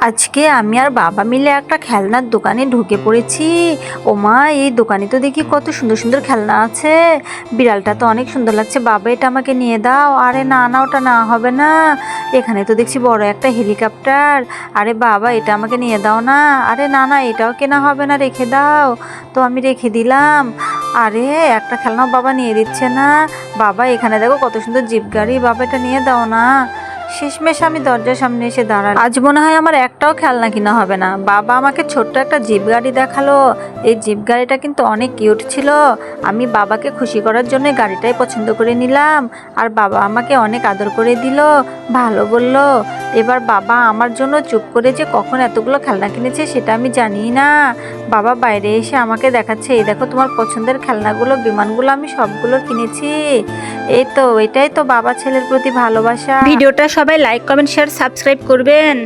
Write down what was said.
আজকে আমি আর বাবা মিলে একটা খেলনার দোকানে ঢুকে পড়েছি। ওমা, এই দোকানে তো দেখি কত সুন্দর সুন্দর খেলনা আছে। বিড়ালটা তো অনেক সুন্দর লাগছে, বাবা এটা আমাকে নিয়ে দাও। আরে না না, ওটা না হবে না। এখানে তো দেখছি বড় একটা হেলিকপ্টার। আরে বাবা, এটা আমাকে নিয়ে দাও না। আরে না না, এটাও কেনা হবে না, রেখে দাও। তো আমি রেখে দিলাম। আরে একটা খেলনাও বাবা নিয়ে দিচ্ছে না। বাবা, এখানে দেখো কত সুন্দর জিপ গাড়ি, বাবা এটা নিয়ে দাও না। শেষমেশ আমি দরজার সামনে এসে দাঁড়ালাম। আজ মনে হয় আমার একটাও খেলনা কিনা হবে না। বাবা আমাকে ছোট্ট একটা জিপ গাড়ি দেখালো। এই জিপ গাড়িটা কিন্তু অনেক কিউট ছিল। আমি বাবাকে খুশি করার জন্য গাড়িটাই পছন্দ করে নিলাম। আর বাবা আমাকে অনেক আদর করে দিল, ভালো বলল। এবার বাবা আমার জন্য চুপ করে যে কখন এতগুলো খেলনা কিনেছে সেটা আমি জানি না। বাবা বাইরে এসে আমাকে দেখাচ্ছে, এই দেখো তোমার পছন্দের খেলনাগুলো, বিমানগুলো আমি সবগুলো কিনেছি। এই তো, এটাই তো বাবা ছেলের প্রতি ভালোবাসা। ভিডিওটা সবাই লাইক, কমেন্ট, শেয়ার, সাবস্ক্রাইব করবেন।